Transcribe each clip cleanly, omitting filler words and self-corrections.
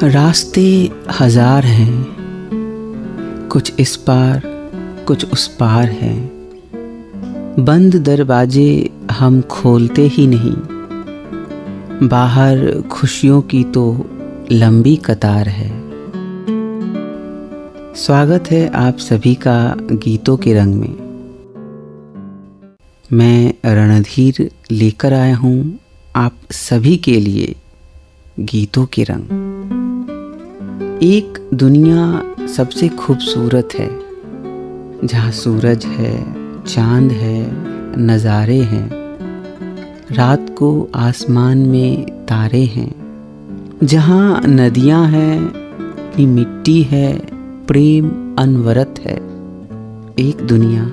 रास्ते हजार हैं, कुछ इस पार कुछ उस पार हैं। बंद दरवाजे हम खोलते ही नहीं, बाहर खुशियों की तो लंबी कतार है। स्वागत है आप सभी का गीतों के रंग में। मैं रणधीर लेकर आया हूँ आप सभी के लिए गीतों के रंग। एक दुनिया सबसे खूबसूरत है, जहाँ सूरज है, चांद है, नज़ारे हैं, रात को आसमान में तारे हैं, जहाँ नदियाँ हैं, अपनी मिट्टी है, प्रेम अनवरत है। एक दुनिया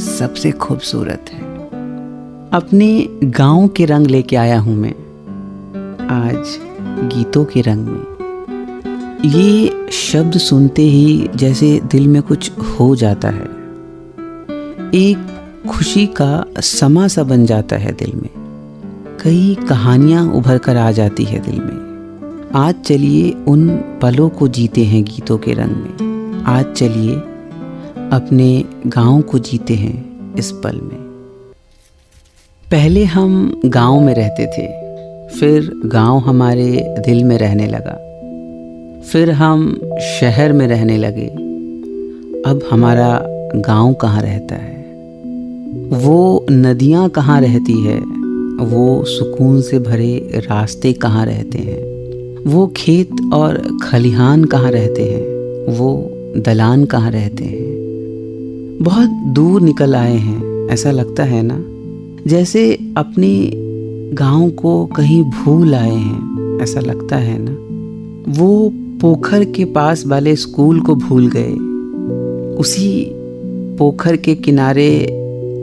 सबसे खूबसूरत है। अपने गांव के रंग लेके आया हूँ मैं आज गीतों के रंग में। ये शब्द सुनते ही जैसे दिल में कुछ हो जाता है, एक खुशी का समा सा बन जाता है दिल में। कई कहानियाँ उभर कर आ जाती है दिल में। आज चलिए उन पलों को जीते हैं गीतों के रंग में। आज चलिए अपने गांव को जीते हैं इस पल में। पहले हम गांव में रहते थे, फिर गांव हमारे दिल में रहने लगा, फिर हम शहर में रहने लगे। अब हमारा गांव कहाँ रहता है, वो नदियाँ कहाँ रहती है, वो सुकून से भरे रास्ते कहाँ रहते हैं, वो खेत और खलिहान कहाँ रहते हैं, वो दलान कहाँ रहते हैं। बहुत दूर निकल आए हैं, ऐसा लगता है ना, जैसे अपने गांव को कहीं भूल आए हैं, ऐसा लगता है ना। वो पोखर के पास वाले स्कूल को भूल गए, उसी पोखर के किनारे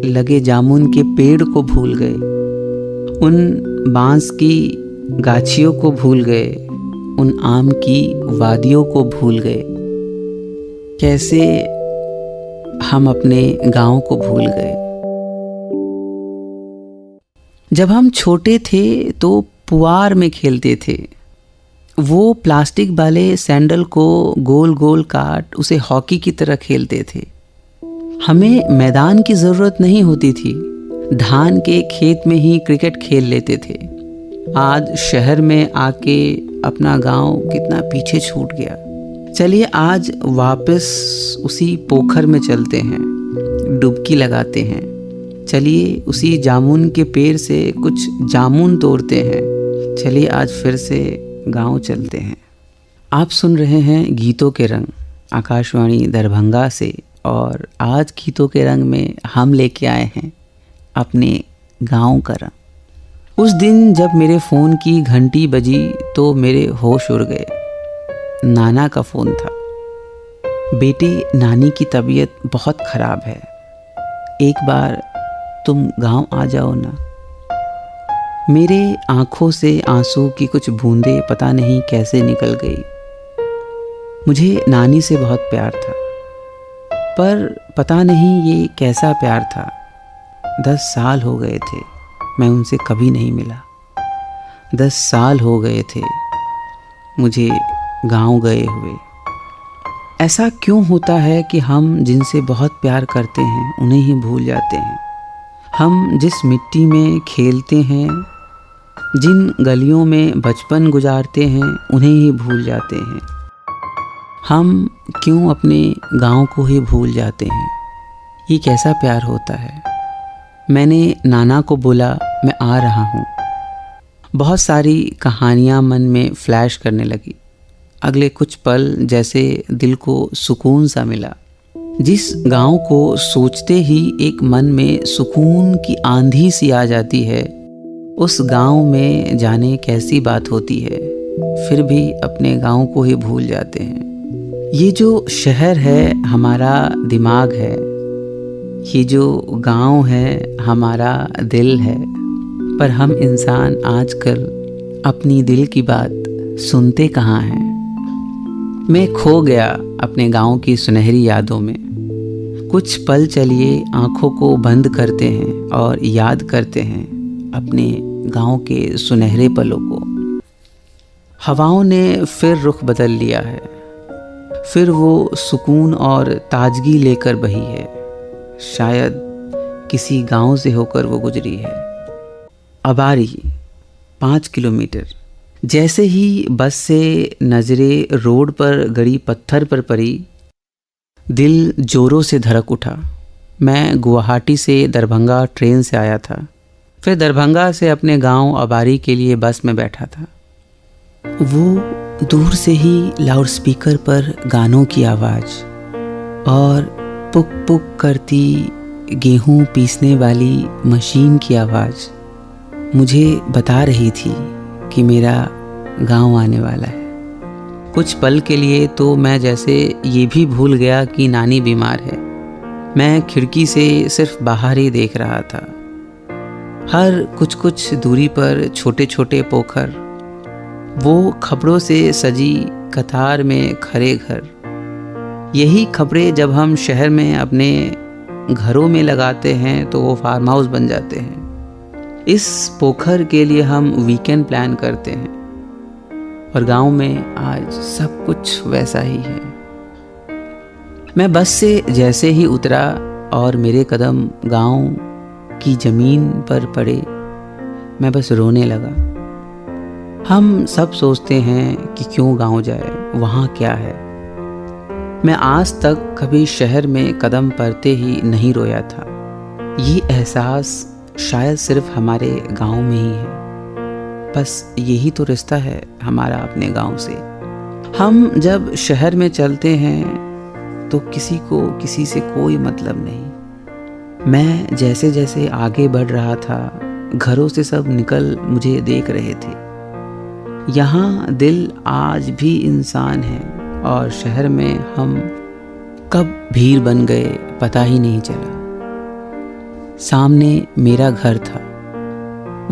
लगे जामुन के पेड़ को भूल गए, उन बांस की गाछियों को भूल गए, उन आम की वादियों को भूल गए। कैसे हम अपने गांव को भूल गए। जब हम छोटे थे तो पुआर में खेलते थे। वो प्लास्टिक वाले सैंडल को गोल गोल काट उसे हॉकी की तरह खेलते थे। हमें मैदान की ज़रूरत नहीं होती थी, धान के खेत में ही क्रिकेट खेल लेते थे। आज शहर में आके अपना गांव कितना पीछे छूट गया। चलिए आज वापस उसी पोखर में चलते हैं, डुबकी लगाते हैं। चलिए उसी जामुन के पेड़ से कुछ जामुन तोड़ते हैं। चलिए आज फिर से गांव चलते हैं। आप सुन रहे हैं गीतों के रंग आकाशवाणी दरभंगा से, और आज गीतों के रंग में हम लेके आए हैं अपने गांव का रंग। उस दिन जब मेरे फ़ोन की घंटी बजी तो मेरे होश उड़ गए। नाना का फ़ोन था। बेटे, नानी की तबीयत बहुत ख़राब है, एक बार तुम गांव आ जाओ ना। मेरे आंखों से आंसू की कुछ बूंदें पता नहीं कैसे निकल गई। मुझे नानी से बहुत प्यार था, पर पता नहीं ये कैसा प्यार था। 10 साल हो गए थे मैं उनसे कभी नहीं मिला। 10 साल हो गए थे मुझे गांव गए हुए। ऐसा क्यों होता है कि हम जिनसे बहुत प्यार करते हैं उन्हें ही भूल जाते हैं। हम जिस मिट्टी में खेलते हैं, जिन गलियों में बचपन गुजारते हैं, उन्हें ही भूल जाते हैं। हम क्यों अपने गांव को ही भूल जाते हैं। ये कैसा प्यार होता है। मैंने नाना को बोला मैं आ रहा हूँ। बहुत सारी कहानियाँ मन में फ्लैश करने लगी। अगले कुछ पल जैसे दिल को सुकून सा मिला। जिस गांव को सोचते ही एक मन में सुकून की आंधी सी आ जाती है, उस गांव में जाने कैसी बात होती है। फिर भी अपने गांव को ही भूल जाते हैं। ये जो शहर है हमारा दिमाग है, ये जो गांव है हमारा दिल है, पर हम इंसान आजकल अपनी दिल की बात सुनते कहाँ हैं। मैं खो गया अपने गांव की सुनहरी यादों में। कुछ पल चलिए आंखों को बंद करते हैं और याद करते हैं अपने गांव के सुनहरे पलों को। हवाओं ने फिर रुख बदल लिया है, फिर वो सुकून और ताजगी लेकर बही है। शायद किसी गांव से होकर वो गुजरी है। अबारी 5 किलोमीटर। जैसे ही बस से नजरें रोड पर गड़ी पत्थर पर पड़ी, दिल जोरों से धड़क उठा। मैं गुवाहाटी से दरभंगा ट्रेन से आया था, फिर दरभंगा से अपने गांव अबारी के लिए बस में बैठा था। वो दूर से ही लाउडस्पीकर पर गानों की आवाज़ और पुक पुक करती गेहूं पीसने वाली मशीन की आवाज़ मुझे बता रही थी कि मेरा गांव आने वाला है। कुछ पल के लिए तो मैं जैसे ये भी भूल गया कि नानी बीमार है। मैं खिड़की से सिर्फ बाहर ही देख रहा था। हर कुछ दूरी पर छोटे छोटे पोखर, वो खपड़ों से सजी कतार में खड़े घर। यही खपड़े जब हम शहर में अपने घरों में लगाते हैं तो वो फार्म हाउस बन जाते हैं। इस पोखर के लिए हम वीकेंड प्लान करते हैं, और गांव में आज सब कुछ वैसा ही है। मैं बस से जैसे ही उतरा और मेरे कदम गांव की ज़मीन पर पड़े, मैं बस रोने लगा। हम सब सोचते हैं कि क्यों गांव जाए, वहाँ क्या है। मैं आज तक कभी शहर में कदम पड़ते ही नहीं रोया था। ये एहसास शायद सिर्फ हमारे गांव में ही है। बस यही तो रिश्ता है हमारा अपने गांव से। हम जब शहर में चलते हैं तो किसी को किसी से कोई मतलब नहीं। मैं जैसे जैसे आगे बढ़ रहा था, घरों से सब निकल मुझे देख रहे थे। यहाँ दिल आज भी इंसान है, और शहर में हम कब भीड़ बन गए पता ही नहीं चला। सामने मेरा घर था।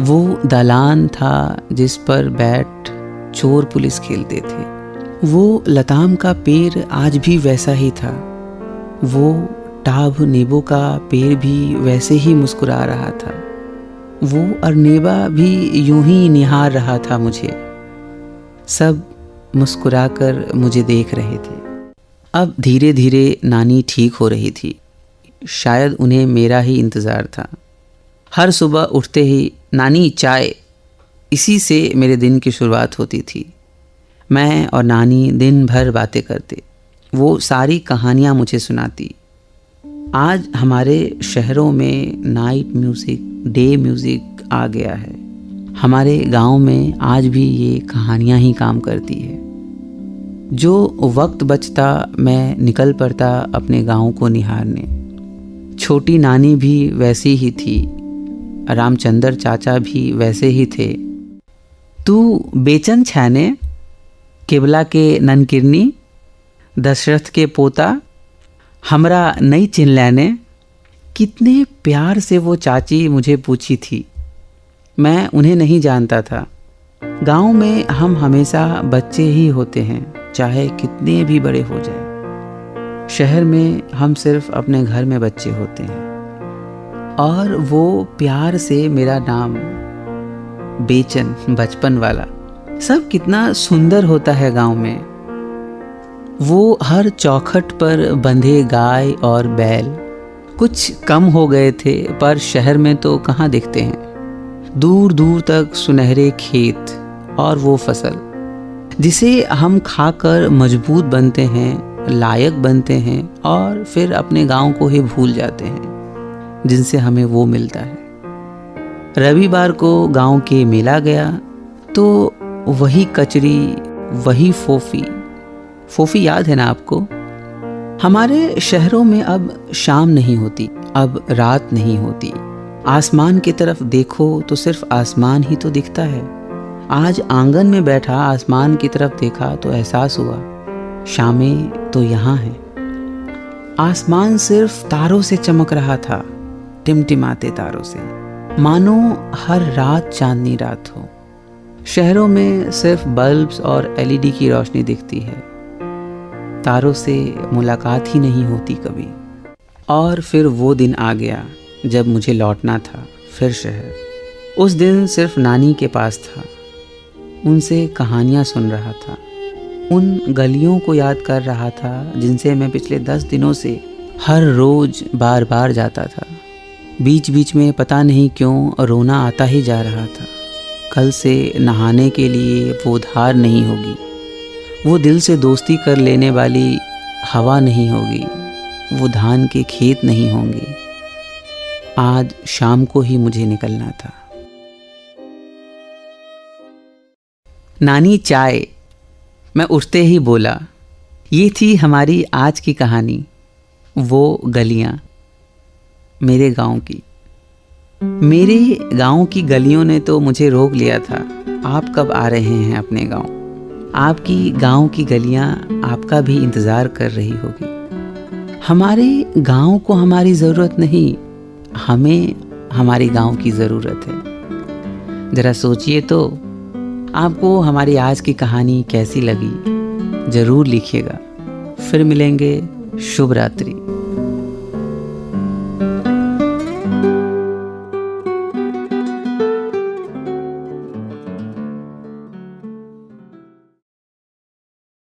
वो दालान था जिस पर बैठ चोर पुलिस खेलते थे। वो लताम का पेड़ आज भी वैसा ही था। वो टाभ नींबू का पेड़ भी वैसे ही मुस्कुरा रहा था। वो अरनेबा भी यूं ही निहार रहा था मुझे। सब मुस्कुराकर मुझे देख रहे थे। अब धीरे धीरे नानी ठीक हो रही थी। शायद उन्हें मेरा ही इंतज़ार था। हर सुबह उठते ही नानी चाय, इसी से मेरे दिन की शुरुआत होती थी। मैं और नानी दिन भर बातें करते। वो सारी कहानियाँ मुझे सुनाती। आज हमारे शहरों में नाइट म्यूज़िक, डे म्यूज़िक आ गया है। हमारे गांव में आज भी ये कहानियाँ ही काम करती है। जो वक्त बचता मैं निकल पड़ता अपने गांव को निहारने। छोटी नानी भी वैसी ही थी, रामचंद्र चाचा भी वैसे ही थे। तू बेचन छाने, केवला के ननकिरनी, दशरथ के पोता, हमरा नहीं चिल्लाने। कितने प्यार से वो चाची मुझे पूछी थी। मैं उन्हें नहीं जानता था। गांव में हम हमेशा बच्चे ही होते हैं, चाहे कितने भी बड़े हो जाए। शहर में हम सिर्फ अपने घर में बच्चे होते हैं। और वो प्यार से मेरा नाम बेचन, बचपन वाला, सब कितना सुंदर होता है गांव में। वो हर चौखट पर बंधे गाय और बैल कुछ कम हो गए थे, पर शहर में तो कहाँ दिखते हैं। दूर दूर तक सुनहरे खेत और वो फसल जिसे हम खाकर मजबूत बनते हैं, लायक बनते हैं, और फिर अपने गांव को ही भूल जाते हैं जिनसे हमें वो मिलता है। रविवार को गांव के मेला गया तो वही कचरी, वही फोफी याद है ना आपको? हमारे शहरों में अब शाम नहीं होती, अब रात नहीं होती। आसमान की तरफ देखो तो सिर्फ आसमान ही तो दिखता है। आज आंगन में बैठा आसमान की तरफ देखा तो एहसास हुआ शामें तो यहाँ हैं। आसमान सिर्फ तारों से चमक रहा था, टिमटिमाते तारों से, मानो हर रात चांदनी रात हो। शहरों में सिर्फ बल्ब्स और एलईडी की रोशनी दिखती है, तारों से मुलाकात ही नहीं होती कभी। और फिर वो दिन आ गया जब मुझे लौटना था फिर शहर। उस दिन सिर्फ नानी के पास था। उनसे कहानियाँ सुन रहा था, उन गलियों को याद कर रहा था जिनसे मैं पिछले 10 दिनों से हर रोज़ बार बार जाता था। बीच बीच में पता नहीं क्यों रोना आता ही जा रहा था। कल से नहाने के लिए वो धार नहीं होगी, वो दिल से दोस्ती कर लेने वाली हवा नहीं होगी, वो धान के खेत नहीं होंगे। आज शाम को ही मुझे निकलना था। नानी चाय, मैं उठते ही बोला। ये थी हमारी आज की कहानी, वो गलियां मेरे गांव की। मेरे गांव की गलियों ने तो मुझे रोक लिया था। आप कब आ रहे हैं अपने गांव? आपकी गांव की गलियां आपका भी इंतज़ार कर रही होगी। हमारे गांव को हमारी ज़रूरत नहीं, हमें हमारे गांव की ज़रूरत है। ज़रा सोचिए तो, आपको हमारी आज की कहानी कैसी लगी? ज़रूर लिखिएगा। फिर मिलेंगे। शुभ रात्रि।